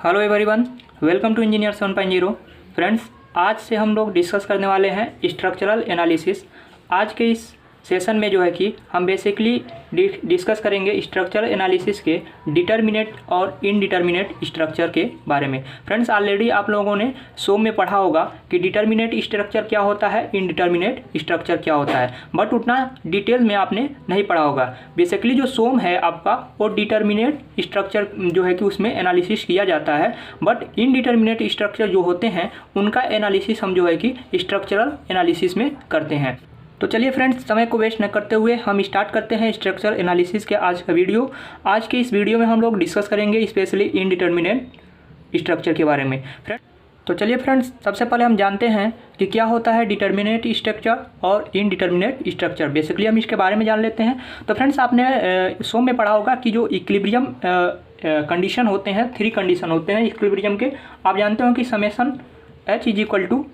Hello everyone, welcome to engineer 7.0। Friends, आज से हम लोग डिस्कस करने वाले हैं स्ट्रक्चरल एनालिसिस। आज के इस सेशन में जो है कि हम बेसिकली डिस्कस करेंगे स्ट्रक्चरल एनालिसिस के डिटर्मिनेट और इनडिटर्मिनेट स्ट्रक्चर के बारे में। फ्रेंड्स, ऑलरेडी आप लोगों ने सो में पढ़ा होगा कि डिटर्मिनेट स्ट्रक्चर क्या होता है, इनडिटर्मिनेट स्ट्रक्चर क्या होता है, बट उतना डिटेल में आपने नहीं पढ़ा होगा। बेसिकली जो सोम है आपका, वो डिटर्मिनेट स्ट्रक्चर जो है कि उसमें एनालिसिस किया जाता है, बट इनडिटर्मिनेट स्ट्रक्चर जो होते हैं उनका एनालिसिस हम जो है कि स्ट्रक्चरल एनालिसिस में करते हैं। तो चलिए फ्रेंड्स, समय को वेस्ट न करते हुए हम स्टार्ट करते हैं स्ट्रक्चरल एनालिसिस के आज का वीडियो। आज के इस वीडियो में हम लोग डिस्कस करेंगे स्पेशली इनडिटर्मिनेट स्ट्रक्चर के बारे में। तो चलिए फ्रेंड्स, सबसे पहले हम जानते हैं कि क्या होता है डिटर्मिनेट स्ट्रक्चर और इनडिटर्मिनेट स्ट्रक्चर। बेसिकली हम इसके बारे में जान लेते हैं। तो फ्रेंड्स, आपने सो में पढ़ा होगा कि जो इक्विलिब्रियम कंडीशन होते हैं, 3 कंडीशन होते हैं इक्विलिब्रियम के। आप जानते हो कि summation H is equal to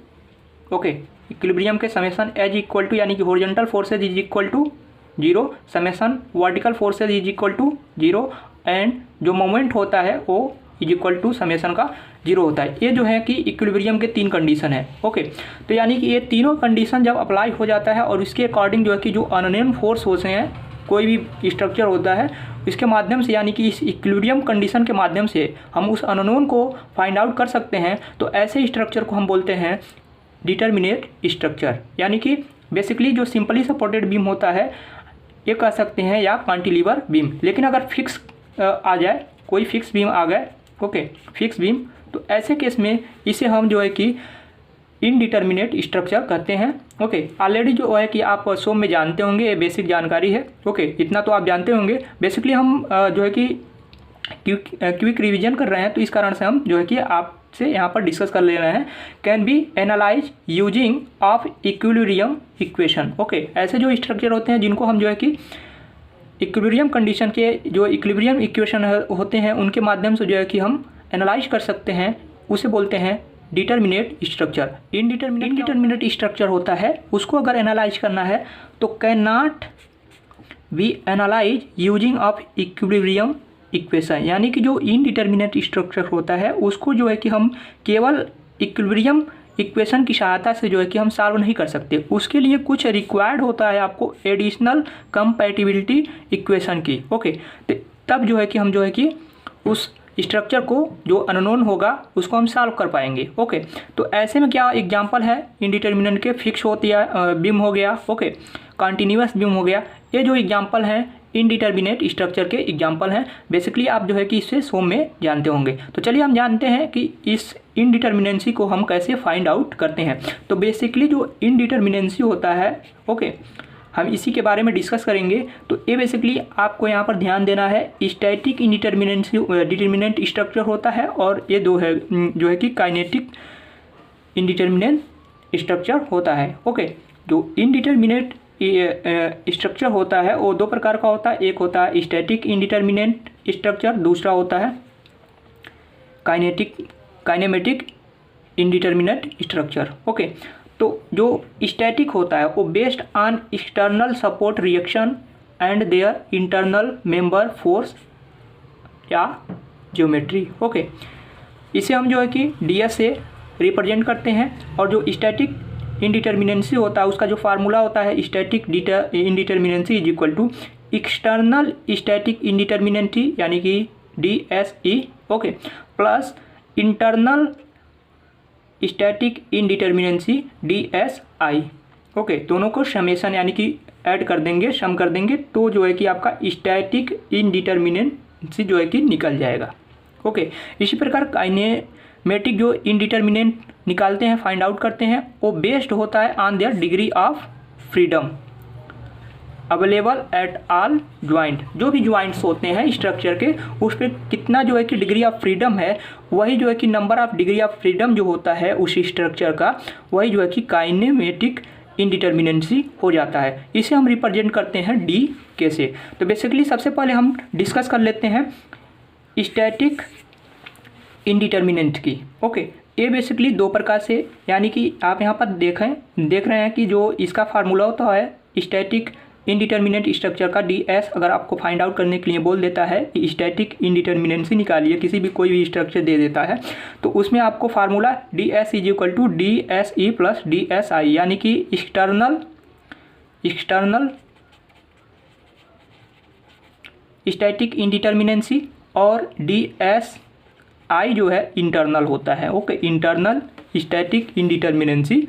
equilibrium के समेशन H इक्वल टू यानी कि horizontal forces is equal to 0, summation vertical forces is equal to 0 and जो मोमेंट होता है वो इज इक्वल टू समेशन का 0 होता है। ये जो है कि इक्विलिब्रियम के 3 कंडीशन है। तो यानी कि ये तीनों कंडीशन जब अप्लाई हो जाता है और इसके अकॉर्डिंग जो है कि जो अननोन फोर्स होते हैं, कोई भी स्ट्रक्चर होता है, इसके माध्यम से यानी कि इस इक्विलिब्रियम कंडीशन के माध्यम से हम उस अननोन को फाइंड आउट कर सकते हैं। तो ऐसे स्ट्रक्चर को हम बोलते हैं डिटर्मिनेट स्ट्रक्चर। यानी कि बेसिकली जो सिंपली सपोर्टेड बीम होता है ये कह सकते हैं, या कैंटिलीवर बीम। लेकिन अगर फिक्स आ जाए, कोई फिक्स बीम आ गए, फिक्स बीम, तो ऐसे केस में इसे हम जो है कि इनडिटर्मिनेट स्ट्रक्चर कहते हैं। ऑलरेडी जो है कि आप सो में जानते होंगे, ये बेसिक जानकारी है। इतना तो आप जानते होंगे। बेसिकली हम जो है कि क्विक रिवीजन कर रहे हैं, तो इस कारण से हम जो है कि आपसे यहाँ पर डिस्कस कर ले रहे हैं। Can be analyse using of equilibrium equation. ऐसे जो स्ट्रक्चर होते हैं जिनको हम जो है कि इक्विलिब्रियम कंडीशन के जो इक्विलिब्रियम इक्वेशन होते हैं उनके माध्यम से जो है कि हम एनालाइज कर सकते हैं, उसे बोलते हैं डिटर्मिनेट स्ट्रक्चर। इनडिटर्मिनेट स्ट्रक्चर होता है, उसको अगर एनालाइज करना है तो can not be analyse using of equilibrium equation. यानी कि जो इनडिटर्मिनेट स्ट्रक्चर होता है उसको जो है कि हम केवल इक्विलिब्रियम इक्वेशन की सहायता से जो है कि हम सॉल्व नहीं कर सकते। उसके लिए कुछ रिक्वायर्ड होता है आपको एडिशनल कंपैटिबिलिटी इक्वेशन की। तो तब जो है कि हम जो है कि उस स्ट्रक्चर को जो अननोन होगा उसको हम सॉल्व कर पाएंगे। तो ऐसे में क्या एग्जांपल है इनडिटर्मिनेट के? फिक्स होती है बीम हो गया, कंटिन्यूअस बीम हो गया। ये जो एग्जांपल हैं इनडिटर्मिनेट स्ट्रक्चर के एग्जांपल हैं। बेसिकली आप जो है कि इससे सो में जानते होंगे। तो चलिए हम जानते हैं कि इस इनडिटर्मिनेंसी को हम कैसे फाइंड आउट करते हैं। तो बेसिकली जो इनडिटर्मिनेंसी होता है, हम इसी के बारे में डिस्कस करेंगे। तो ये बेसिकली आपको यहाँ पर ध्यान देना है, स्टैटिक इनडिटर्मिनेंसी डिटर्मिनेंट स्ट्रक्चर होता है, और ये दो है जो है कि काइनेटिक इनडिटर्मिनेंट स्ट्रक्चर होता है। जो इनडिटर्मिनेट स्ट्रक्चर होता है वो 2 प्रकार का होता है। एक होता है स्टैटिक इनडिटर्मिनेट स्ट्रक्चर, दूसरा होता है काइनेमेटिक इनडिटर्मिनेट स्ट्रक्चर। तो जो स्टैटिक होता है वो based on external support reaction and their internal member force या ज्योमेट्री। इसे हम जो है कि ds से रिप्रेजेंट करते हैं। और जो स्टैटिक इनडिटर्मिनेंसी होता है उसका जो फार्मूला होता है, static indeterminacy is equal to external static indeterminacy यानी कि DSE plus internal static indeterminacy DSI। दोनों को समेशन यानी कि ऐड कर देंगे, सम कर देंगे, तो जो है कि आपका स्टैटिक इनडिटर्मिनेंसी जो है कि निकल जाएगा। इसी प्रकार काइनेमेटिक जो इनडिटर्मिनेंट निकालते हैं, फाइंड आउट करते हैं, वो बेस्ड होता है on their degree of freedom available at all joint. जो भी ज्वाइंट्स होते हैं स्ट्रक्चर के, उस पर कितना जो है कि डिग्री ऑफ फ्रीडम है, वही जो है कि number of degree of freedom जो होता है उस स्ट्रक्चर का, वही जो है कि काइनेमेटिक इनडिटर्मिनेंसी हो जाता है। इसे हम रिप्रेजेंट करते हैं D के से। तो बेसिकली सबसे पहले हम डिस्कस कर लेते हैं स्टैटिक इनडिटर्मिनेंट की। ये बेसिकली 2 प्रकार से, यानी कि आप यहाँ पर देख रहे हैं कि जो इसका फार्मूला होता है स्टैटिक इनडिटर्मिनेंट स्ट्रक्चर का ds अगर आपको फाइंड आउट करने के लिए बोल देता है कि स्टैटिक इंडिटर्मिनेंसी निकालिए, किसी भी कोई भी स्ट्रक्चर दे देता है, तो उसमें आपको formula ds is equal to dse plus dsi, यानी कि एक्सटर्नल स्टैटिक इंडिटर्मिनेंसी और dsi जो है इंटरनल होता है। ओके, इंटरनल स्टैटिक इंडिटर्मिनेंसी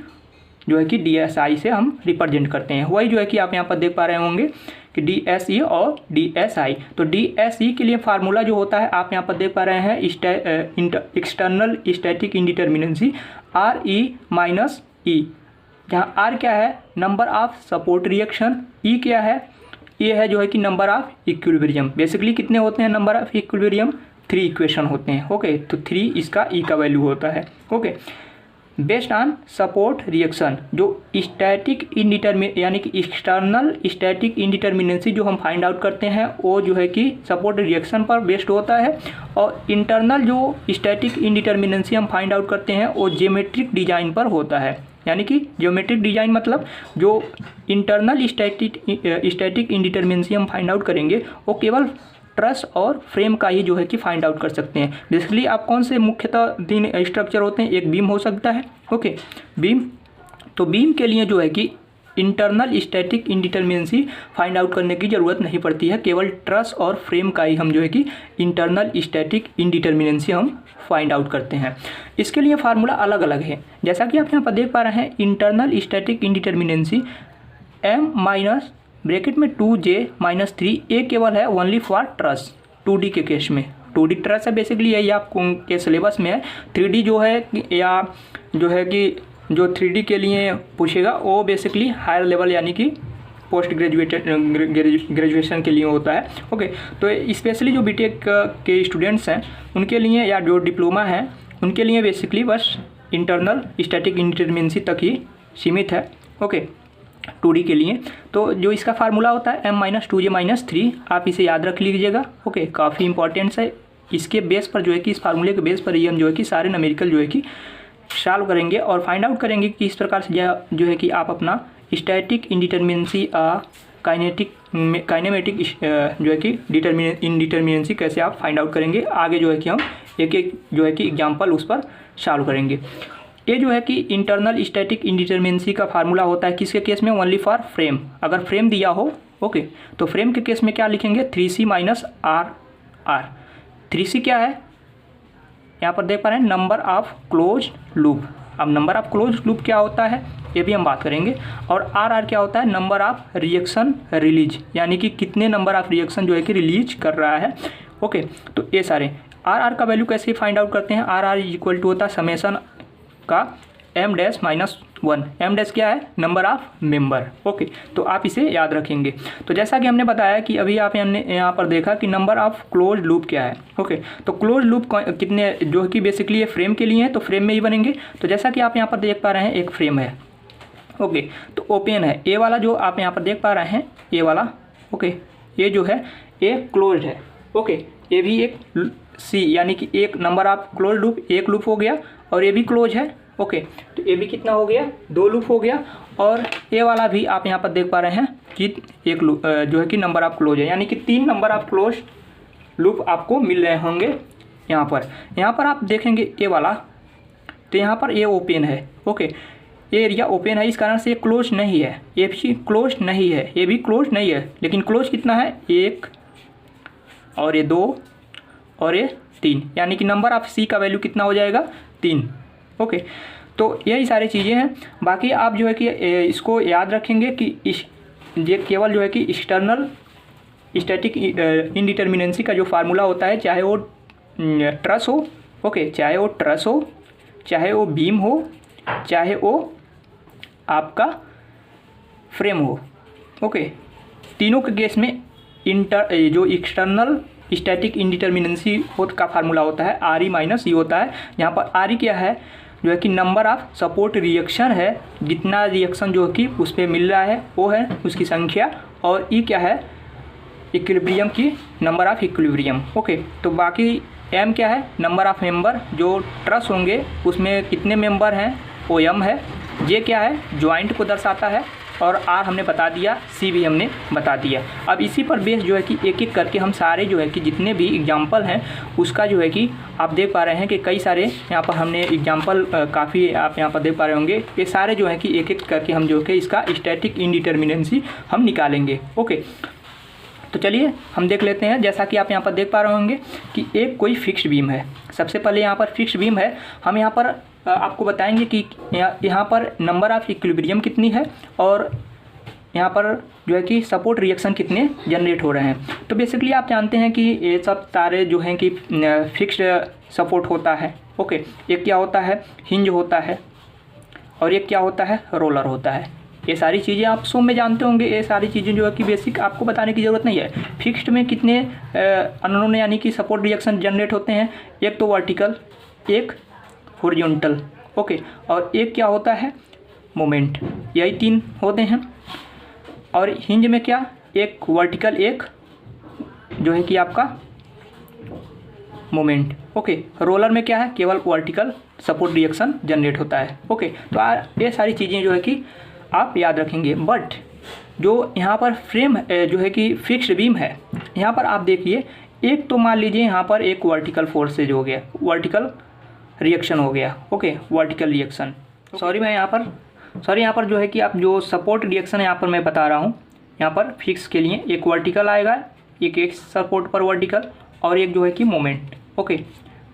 जो है कि dsi से हम रिप्रेजेंट करते हैं। वही जो है कि आप यहाँ पर देख पा रहे होंगे कि dse और dsi। तो dse के लिए फार्मूला जो होता है आप यहाँ पर देख पा रहे हैं external static indeterminacy RE minus E, जहाँ R क्या है number of support reaction, E क्या है, ये है जो है कि नंबर ऑफ इक्विलिब्रियम। बेसिकली कितने होते हैं नंबर ऑफ इक्विलिब्रियम, 3 इक्वेशन होते हैं। ओके, तो 3 इसका E का वैल्यू होता है। Okay, based on support reaction जो स्टैटिक यानी कि एक्सटर्नल स्टैटिक इंडिटर्मिनेंसी जो हम फाइंड आउट करते हैं वो जो है कि सपोर्ट रिएक्शन पर बेस्ड होता है, और इंटरनल जो स्टैटिक इंडिटर्मिनेंसी हम फाइंड आउट करते हैं वो ज्योमेट्रिक डिजाइन पर होता है। यानी कि ज्योमेट्रिक डिजाइन मतलब जो इंटरनल स्टैटिक इंडिटर्मिनेंसी हम फाइंड आउट करेंगे वो केवल ट्रस और फ्रेम का ही जो है कि फाइंड आउट कर सकते हैं। बेसिकली आप कौन से मुख्यतः 3 स्ट्रक्चर होते हैं, एक बीम हो सकता है। ओके, बीम, तो बीम के लिए जो है कि इंटरनल स्टैटिक इंडिटर्मिनेंसी फाइंड आउट करने की ज़रूरत नहीं पड़ती है, केवल ट्रस और फ्रेम का ही हम जो है कि इंटरनल स्टैटिक इंडिटर्मिनेंसी हम फाइंड आउट करते हैं। इसके लिए फार्मूला अलग अलग है, जैसा कि आप यहाँ पर देख पा रहे हैं internal static indeterminacy m minus bracket में 2j माइनस 3, ये केवल है ओनली फॉर ट्रस 2D के केस में। 2D ट्रस है बेसिकली, यही आपको के सिलेबस में है। 3D जो है या जो है कि जो 3D के लिए पूछेगा वो बेसिकली हायर लेवल यानी कि पोस्ट ग्रेजुएशन के लिए होता है। ओके, तो स्पेशली जो बीटेक के स्टूडेंट्स हैं उनके लिए या जो डिप्लोमा है उनके लिए बेसिकली बस इंटरनल स्टैटिक इंडिटर्मिनेंसी तक ही सीमित है। ओके, 2D के लिए तो जो इसका फार्मूला होता है m माइनस 2j माइनस 3, आप इसे याद रख लीजिएगा। ओके, काफ़ी इंपॉर्टेंट्स है। इसके बेस पर जो है कि इस फार्मूले के बेस पर ही हम जो है कि सारे न्यूमेरिकल जो है कि सॉल्व करेंगे और फाइंड आउट करेंगे कि इस प्रकार से जो है कि आप अपना स्टैटिक इंडिटर्मिनेंसी काइनेमेटिक जो है कि इंडिटर्मिनेंसी कैसे आप फाइंड आउट करेंगे। आगे जो है कि हम एक एक जो है कि एग्जाम्पल उस पर सॉल्व करेंगे। ये जो है कि इंटरनल स्टैटिक इंडिटर्मिनेंसी का फार्मूला होता है किसके केस में, ओनली फॉर फ्रेम। अगर फ्रेम दिया हो ओके, तो फ्रेम के केस में क्या लिखेंगे 3c माइनस r। 3c क्या है यहाँ पर देख पा रहे हैं नंबर ऑफ क्लोज लूप। अब नंबर ऑफ क्लोज लूप क्या होता है ये भी हम बात करेंगे, और r क्या होता है नंबर ऑफ रिएक्शन रिलीज, यानी कि कितने नंबर ऑफ रिएक्शन जो है कि रिलीज कर रहा है। ओके, तो ये सारे r का वैल्यू कैसे फाइंड आउट करते हैं, r इक्वल टू होता है समेसन का m dash minus 1। m dash क्या है नंबर ऑफ मेंबर। ओके, तो आप इसे याद रखेंगे। तो जैसा कि हमने बताया कि अभी आप हमने यहाँ पर देखा कि नंबर ऑफ क्लोज लूप क्या है। ओके, तो क्लोज लूप कितने जो कि बेसिकली ये फ्रेम के लिए है, तो फ्रेम में ही बनेंगे। तो जैसा कि आप यहाँ पर देख पा रहे हैं एक फ्रेम है। ओके, तो ओपन है ये वाला जो आप यहाँ पर देख पा रहे हैं ये वाला। ओके, ये जो है ये क्लोज है। ओके, ये भी एक सी यानी कि एक नंबर ऑफ क्लोज लूप, एक लूप हो गया, और ये भी क्लोज है। ओके, तो ये भी कितना हो गया 2 लूप हो गया, और ये वाला भी आप यहाँ पर देख पा रहे हैं कि एक लूप जो है कि नंबर ऑफ क्लोज है, यानी कि 3 नंबर ऑफ क्लोज लूप आपको मिल रहे होंगे यहाँ पर आप देखेंगे ये वाला, तो यहाँ पर ये ओपन है। ओके, ये एरिया ओपन है, इस कारण से ये क्लोज नहीं है, ये भी क्लोज नहीं है, ये भी क्लोज नहीं है, लेकिन क्लोज कितना है 1 और ये 2 और ये 3, यानी कि नंबर ऑफ सी का वैल्यू कितना हो जाएगा 3। ओके, तो यही सारी चीज़ें हैं। बाकी आप जो है कि इसको याद रखेंगे कि ये केवल जो है कि एक्सटर्नल स्टैटिक इंडिटर्मिनेंसी का जो फार्मूला होता है, चाहे वो ट्रस हो, ओके, चाहे वो ट्रस हो, चाहे वो बीम हो, चाहे वो आपका फ्रेम हो। ओके, तीनों के केस में जो एक्सटर्नल स्टैटिक इंडिटर्मिनेंसी का फार्मूला होता है RE माइनस E होता है। यहाँ पर RE क्या है जो है कि नंबर ऑफ सपोर्ट रिएक्शन है, जितना रिएक्शन जो कि उस पर मिल रहा है वो है उसकी संख्या, और E क्या है इक्विलिब्रियम की नंबर ऑफ इक्विलिब्रियम। ओके, तो बाकी M क्या है नंबर ऑफ मेंबर, जो ट्रस होंगे उसमें कितने मेंबर हैं वो M है। J क्या है जॉइंट को दर्शाता है, और आर हमने बता दिया, सी भी हमने बता दिया। अब इसी पर बेस जो है कि एक एक करके हम सारे जो है कि जितने भी एग्जाम्पल हैं उसका जो है कि आप देख पा रहे हैं कि कई सारे यहाँ पर हमने एग्जाम्पल काफ़ी आप यहाँ पर देख पा रहे होंगे। ये सारे जो है कि एक एक करके हम जो है इसका स्टैटिक इंडिटर्मिनेंसी हम निकालेंगे। ओके, तो चलिए हम देख लेते हैं। जैसा कि आप यहाँ पर देख पा रहे होंगे कि एक कोई फिक्स्ड बीम है। सबसे पहले यहाँ पर फिक्स्ड बीम है, हम यहाँ पर आपको बताएंगे कि यहाँ पर नंबर ऑफ इक्विलिब्रियम कितनी है और यहाँ पर जो है कि सपोर्ट रिएक्शन कितने जनरेट हो रहे हैं। तो बेसिकली आप जानते हैं कि ये सब सारे जो हैं कि फिक्स्ड सपोर्ट होता है। ओके, एक क्या होता है, हिंज होता है, और एक क्या होता है, रोलर होता है। ये सारी चीज़ें आप शुरू में जानते होंगे। ये सारी चीज़ें जो है कि बेसिक आपको बताने की ज़रूरत नहीं है। फिक्स्ड में कितने अननोन यानी कि सपोर्ट रिएक्शन जनरेट होते हैं, एक तो वर्टिकल, एक हॉरिजॉन्टल, ओके, और एक क्या होता है, मोमेंट। यही 3 होते हैं। और हिंज में क्या, एक वर्टिकल, एक जो है कि आपका मोमेंट। ओके, रोलर में क्या है, केवल वर्टिकल सपोर्ट रिएक्शन जनरेट होता है। ओके, तो ये सारी चीज़ें जो है कि आप याद रखेंगे। बट जो यहाँ पर फ्रेम जो है कि फिक्स्ड बीम है, यहाँ पर आप देखिए, एक तो मान लीजिए यहाँ पर एक वर्टिकल फोर्सेज हो गया, वर्टिकल रिएक्शन हो गया। ओके, वर्टिकल रिएक्शन, सॉरी यहाँ पर जो है कि आप जो सपोर्ट रिएक्शन यहाँ पर मैं बता रहा हूँ, यहाँ पर फिक्स के लिए एक वर्टिकल आएगा, एक सपोर्ट पर वर्टिकल, और एक जो है कि मोमेंट। ओके,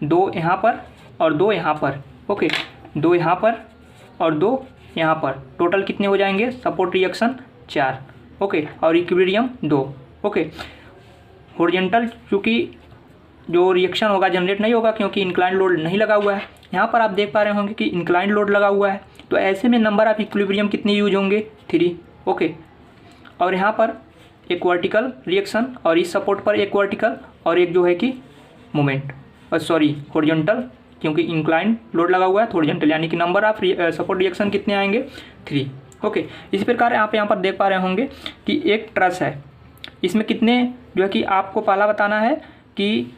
2 यहाँ पर और 2 यहाँ पर। ओके, 2 यहाँ पर और 2 यहाँ पर, टोटल कितने हो जाएंगे, सपोर्ट रिएक्शन 4। ओके, और इक्विलिब्रियम 2। ओके, हॉरिजॉन्टल चूँकि जो रिएक्शन होगा जनरेट नहीं होगा क्योंकि इंक्लाइंड लोड नहीं लगा हुआ है। यहाँ पर आप देख पा रहे होंगे कि इंक्लाइंड लोड लगा हुआ है, तो ऐसे में नंबर ऑफ इक्विलिब्रियम कितने यूज होंगे, 3। ओके, और यहाँ पर एक वर्टिकल रिएक्शन और इस सपोर्ट पर एक वर्टिकल और एक जो है कि मोमेंट, सॉरी हॉरिजॉन्टल, क्योंकि इंक्लाइंड लोड लगा हुआ है, हॉरिजॉन्टल, यानी कि नंबर ऑफ सपोर्ट रिएक्शन कितने आएंगे, 3। ओके, इसी प्रकार आप यहाँ पर देख पा रहे होंगे कि एक ट्रस है, इसमें कितने जो है कि आपको पहला बताना है कि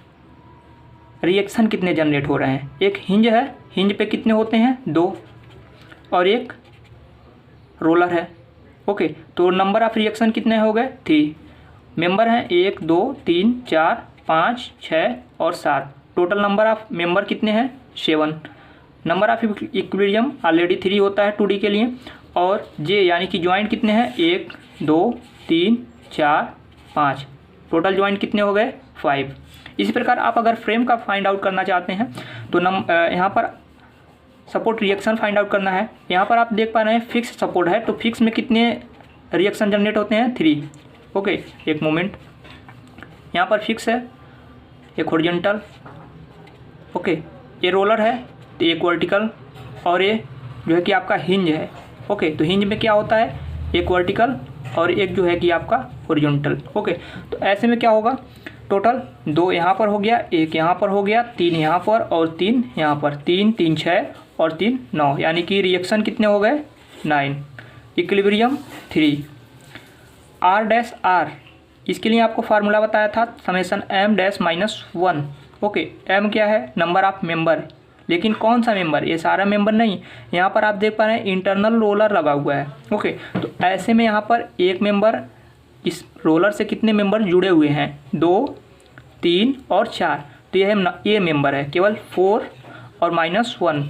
रिएक्शन कितने जनरेट हो रहे हैं। एक हिंज है, हिंज पे कितने होते हैं, 2, और एक रोलर है। ओके, तो नंबर ऑफ रिएक्शन कितने हो गए, 3। मेंबर हैं 1 2 3 4 5 6 और 7, टोटल नंबर ऑफ मेंबर कितने हैं, 7। नंबर ऑफ इक्विलिब्रियम ऑलरेडी 3 होता है 2D के लिए, और जे यानी कि जॉइंट कितने हैं, 1 2 3 4 5, टोटल जॉइंट कितने हो गए, 5। इसी प्रकार आप अगर फ्रेम का फाइंड आउट करना चाहते हैं तो यहाँ पर सपोर्ट रिएक्शन फाइंड आउट करना है। यहाँ पर आप देख पा रहे हैं फिक्स सपोर्ट है, तो फिक्स में कितने रिएक्शन जनरेट होते हैं, 3। ओके, एक मोमेंट, यहाँ पर फिक्स है, एक हॉरिजॉन्टल। ओके, ये रोलर है, तो एक वर्टिकल, और ये जो है कि आपका हिंज है। ओके, तो हिंज में क्या होता है, एक वर्टिकल और एक जो है कि आपका हॉरिजॉन्टल। ओके, तो ऐसे में क्या होगा, टोटल 2 यहाँ पर हो गया, 1 यहाँ पर हो गया, 3 यहाँ पर और 3 यहाँ पर, 3 3 6 और 3 9, यानी कि रिएक्शन कितने हो गए, 9। इक्विलिब्रियम 3। R-R, इसके लिए आपको फार्मूला बताया था, समेशन M-1। ओके, M क्या है, नंबर ऑफ मेंबर, लेकिन कौन सा मेंबर, ये सारा मेंबर नहीं। यहाँ पर आप देख पा रहे हैं इंटरनल रोलर लगा हुआ है। ओके, तो ऐसे में यहाँ पर एक मेंबर, इस रोलर से कितने मेंबर जुड़े हुए हैं, 2 3 और 4, तो ये मेंबर है, केवल 4 और -1,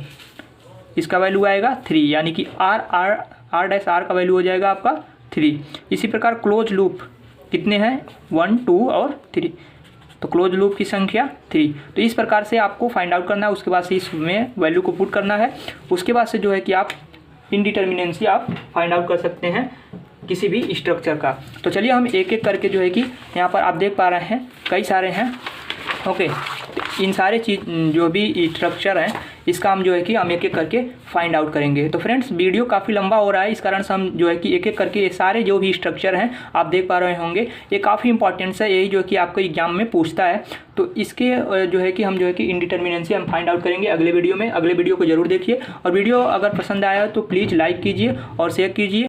इसका वैल्यू आएगा 3, यानी कि R का वैल्यू हो जाएगा आपका 3। इसी प्रकार क्लोज लूप कितने हैं, 1 2 और 3, तो क्लोज लूप की संख्या 3। तो इस प्रकार से आपको फाइंड आउट करना है, उसके बाद से इसमें वैल्यू को पुट करना है, उसके बाद से जो है कि आप इनडिटर्मिनेंसी आप फाइंड आउट कर सकते हैं किसी भी स्ट्रक्चर का। तो चलिए हम एक एक करके जो है कि यहाँ पर आप देख पा रहे हैं कई सारे हैं। ओके, इन सारे चीज़ जो भी स्ट्रक्चर हैं इसका हम जो है कि हम एक एक करके फाइंड आउट करेंगे। तो फ्रेंड्स, वीडियो काफ़ी लंबा हो रहा है, इस कारण से हम जो है कि एक एक करके ये सारे जो भी स्ट्रक्चर हैं आप देख पा रहे होंगे, ये काफ़ी इंपॉर्टेंट है, यही जो है कि आपको एग्जाम में पूछता है। तो इसके जो है कि हम जो है कि इनडिटर्मिनेंसी हम फाइंड आउट करेंगे अगले वीडियो में। अगले वीडियो को जरूर देखिए, और वीडियो अगर पसंद आया तो प्लीज़ लाइक कीजिए और शेयर कीजिए।